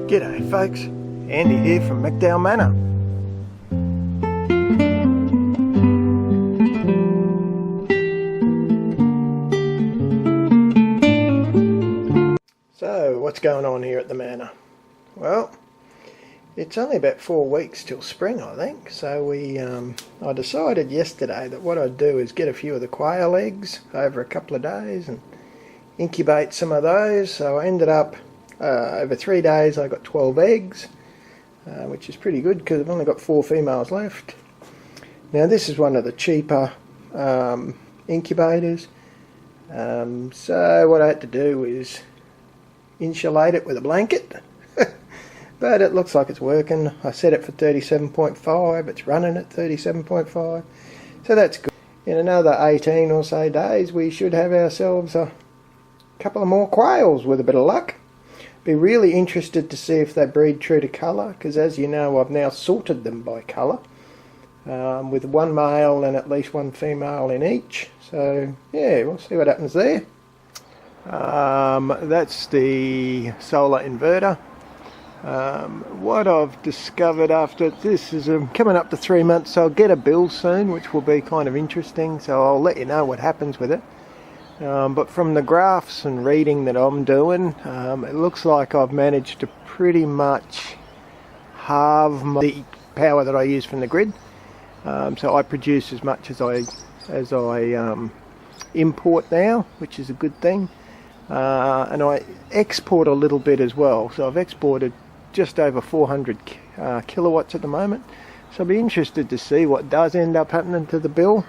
G'day folks, Andy here from McDowall Manor. So what's going on here at the Manor? Well, it's only about 4 weeks till spring, I think, so I decided yesterday that what I'd do is get a few of the quail eggs over a couple of days and incubate some of those. So I ended up over 3 days I got 12 eggs, which is pretty good because I've only got 4 females left. Now this is one of the cheaper incubators, so what I had to do is insulate it with a blanket, but it looks like it's working. I set it for 37.5, it's running at 37.5, so that's good. In another 18 or so days we should have ourselves a couple of more quails with a bit of luck. Be really interested to see if they breed true to colour, because as you know I've now sorted them by colour, with one male and at least one female in each. So yeah, we'll see what happens there. That's the solar inverter. What I've discovered after this is coming up to 3 months, so I'll get a bill soon, which will be kind of interesting, so I'll let you know what happens with it. But from the graphs and reading that I'm doing, it looks like I've managed to pretty much halve the power that I use from the grid. So I produce as much as I import now, which is a good thing. And I export a little bit as well. So I've exported just over 400 kilowatts at the moment. So I'll be interested to see what does end up happening to the bill.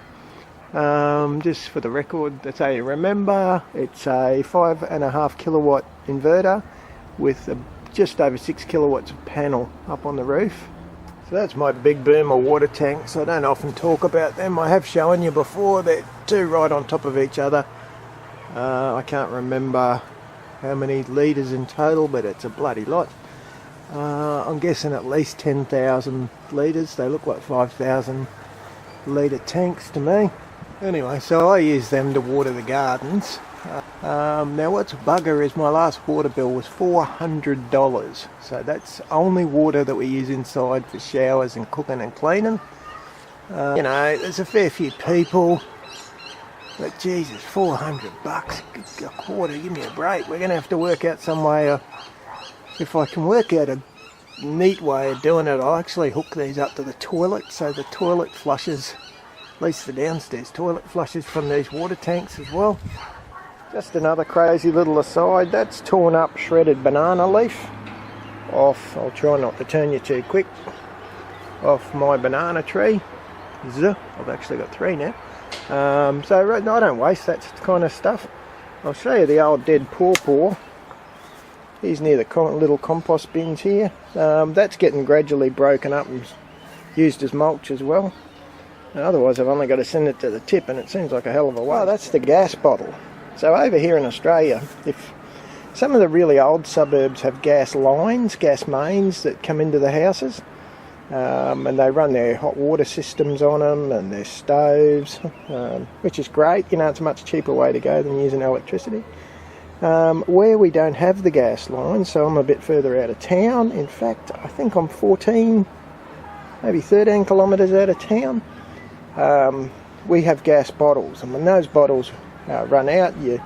Just for the record, that's how you remember, it's a 5.5 kilowatt inverter with just over 6 kilowatts of panel up on the roof. So that's my big boomer water tanks. I don't often talk about them. I have shown you before, they're two right on top of each other. I can't remember how many litres in total, but it's a bloody lot. I'm guessing at least 10,000 litres. They look like 5,000 litre tanks to me. Anyway, so I use them to water the gardens. Now what's a bugger is my last water bill was $400. So that's only water that we use inside for showers and cooking and cleaning. You know, there's a fair few people, but Jesus, $400 a quarter, give me a break. We're going to have to work out some way, if I can work out a neat way of doing it, I'll actually hook these up to the toilet, so the toilet flushes, at least the downstairs toilet flushes from these water tanks as well. Just another crazy little aside, that's torn up shredded banana leaf off, I'll try not to turn you too quick, off my banana tree. I've actually got 3 now. So I don't waste that kind of stuff. I'll show you the old dead pawpaw. He's near the little compost bins here. That's getting gradually broken up and used as mulch as well. Otherwise I've only got to send it to the tip, and it seems like a hell of a way. Oh, that's the gas bottle. So over here in Australia, if some of the really old suburbs have gas lines, gas mains that come into the houses, and they run their hot water systems on them and their stoves, which is great. You know, it's a much cheaper way to go than using electricity. Where we don't have the gas line, so I'm a bit further out of town. In fact, I think I'm 14, maybe 13 kilometres out of town. We have gas bottles, and when those bottles run out, you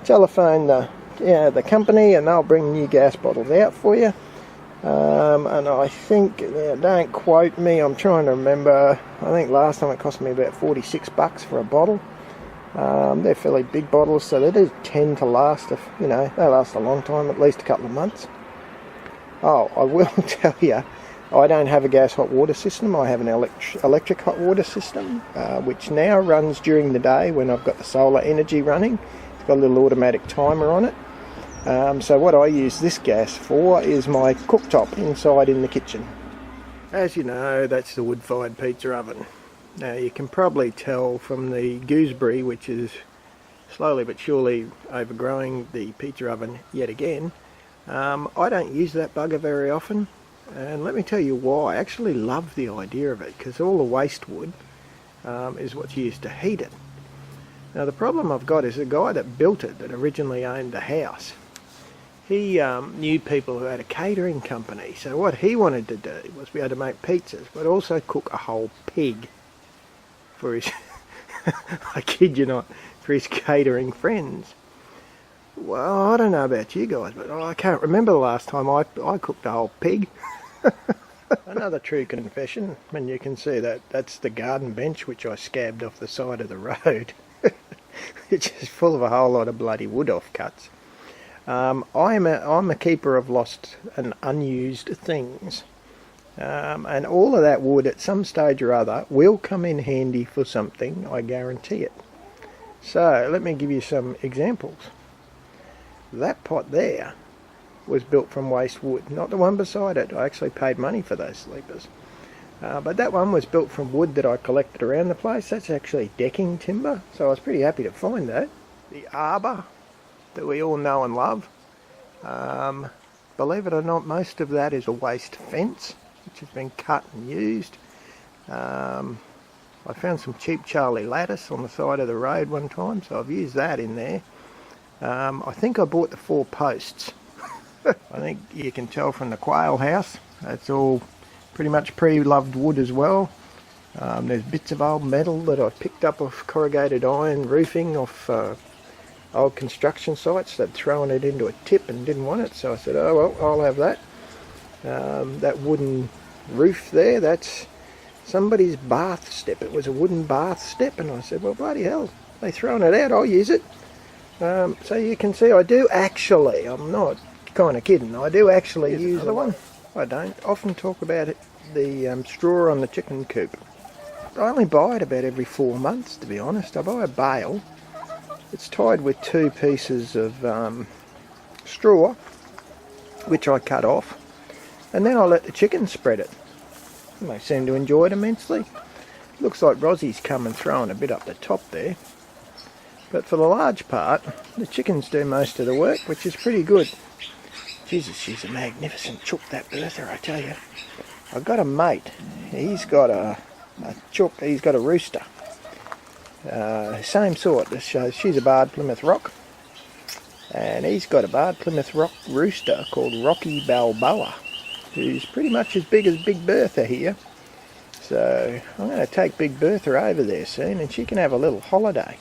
telephone the company and they'll bring new gas bottles out for you. And I think, don't quote me, I'm trying to remember, I think last time it cost me about $46 for a bottle. They're fairly big bottles, so they do tend to last, they last a long time, at least a couple of months. Oh, I will tell you, I don't have a gas hot water system. I have an electric hot water system, which now runs during the day when I've got the solar energy running. It's got a little automatic timer on it. So what I use this gas for is my cooktop inside in the kitchen. As you know, that's the wood-fired pizza oven. Now you can probably tell from the gooseberry, which is slowly but surely overgrowing the pizza oven yet again. I don't use that bugger very often, and let me tell you why. I actually love the idea of it, because all the waste wood is what's used to heat it. Now the problem I've got is the guy that built it, that originally owned the house, he knew people who had a catering company. So what he wanted to do was be able to make pizzas, but also cook a whole pig for his, I kid you not, for his catering friends. Well, I don't know about you guys, but I can't remember the last time I cooked a whole pig. Another true confession, and you can see that's the garden bench which I scabbed off the side of the road. It's just full of a whole lot of bloody wood offcuts. I'm a keeper of lost and unused things, and all of that wood at some stage or other will come in handy for something, I guarantee it. So let me give you some examples. That pot there was built from waste wood, not the one beside it. I actually paid money for those sleepers. But that one was built from wood that I collected around the place. That's actually decking timber, so I was pretty happy to find that. The arbor that we all know and love. Believe it or not, most of that is a waste fence, which has been cut and used. I found some cheap Charlie lattice on the side of the road one time, so I've used that in there. I think I bought the 4 posts. I think you can tell from the Quail House, that's all pretty much pre-loved wood as well. There's bits of old metal that I picked up off corrugated iron roofing off old construction sites. They'd thrown it into a tip and didn't want it, so I said, oh well, I'll have that. That wooden roof there, that's somebody's bath step. It was a wooden bath step, and I said, well, bloody hell, they've thrown it out, I'll use it. So you can see I do actually, I'm not kind of kidding, I do actually use the one. I don't often talk about it, the straw on the chicken coop. I only buy it about every 4 months, to be honest. I buy a bale. It's tied with 2 pieces of straw, which I cut off, and then I let the chickens spread it. And they seem to enjoy it immensely. Looks like Rossie's come and thrown a bit up the top there. But for the large part, the chickens do most of the work, which is pretty good. Jesus, she's a magnificent chook, that Bertha, I tell you. I've got a mate. He's got a chook. He's got a rooster. Same sort. She's a barred Plymouth Rock. And he's got a barred Plymouth Rock rooster called Rocky Balboa, who's pretty much as big as Big Bertha here. So I'm going to take Big Bertha over there soon, and she can have a little holiday.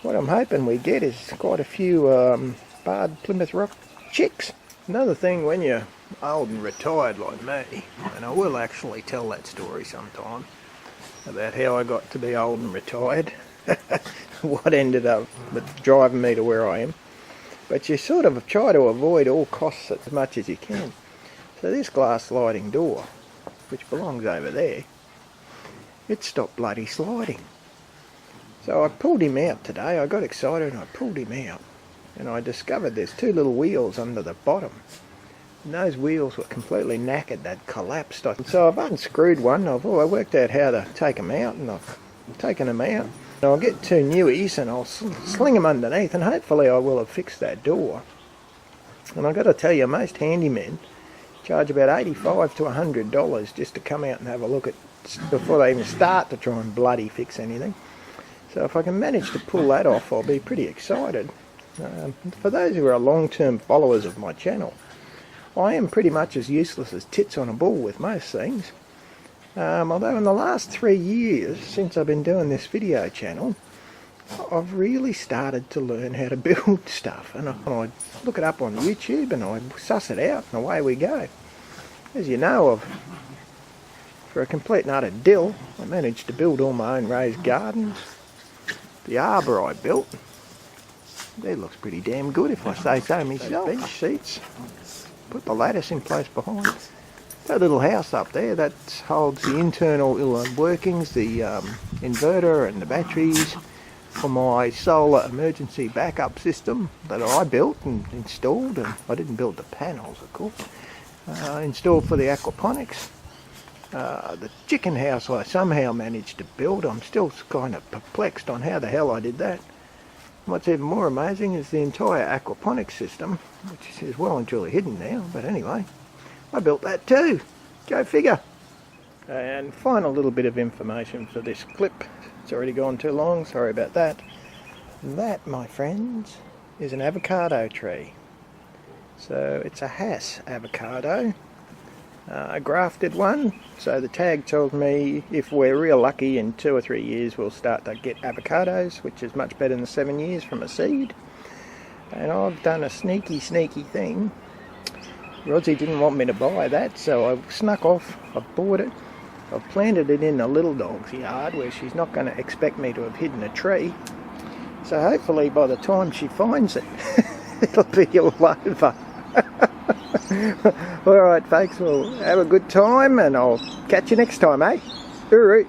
What I'm hoping we get is quite a few barred Plymouth Rock chicks. Another thing, when you're old and retired like me, and I will actually tell that story sometime, about how I got to be old and retired, what ended up driving me to where I am. But you sort of try to avoid all costs as much as you can. So this glass sliding door, which belongs over there, it stopped bloody sliding. So I pulled him out today. I got excited and I pulled him out. And I discovered there's 2 little wheels under the bottom. And those wheels were completely knackered. They'd collapsed. So I've unscrewed one. I worked out how to take them out, and I've taken them out. And I'll get 2 newies and I'll sling them underneath, and hopefully I will have fixed that door. And I've got to tell you, most handymen charge about $85 to $100 just to come out and have a look at, before they even start to try and bloody fix anything. So if I can manage to pull that off, I'll be pretty excited. For those who are long-term followers of my channel, I am pretty much as useless as tits on a bull with most things. Although in the last 3 years, since I've been doing this video channel, I've really started to learn how to build stuff. And I look it up on YouTube and I suss it out, and away we go. As you know, for a complete and utter dill, I managed to build all my own raised gardens. The arbor I built, that looks pretty damn good if I say so myself. Bench seats, put the lattice in place behind. That little house up there, that holds the internal workings, the inverter and the batteries for my solar emergency backup system that I built and installed. And I didn't build the panels, of course. Installed for the aquaponics. The chicken house I somehow managed to build. I'm still kind of perplexed on how the hell I did that. What's even more amazing is the entire aquaponics system, which is well and truly hidden now, but anyway, I built that too. Go figure. And final little bit of information for this clip. It's already gone too long, sorry about that. That, my friends, is an avocado tree. So it's a Hass avocado, a grafted one. So the tag tells me if we're real lucky in 2 or 3 years we'll start to get avocados, which is much better than 7 years from a seed. And I've done a sneaky thing. Rosie didn't want me to buy that, so I snuck off. I've bought it. I've planted it in the little dog's yard where she's not going to expect me to have hidden a tree. So hopefully by the time she finds it, it'll be all over. Alright folks, well have a good time and I'll catch you next time, eh? Alright.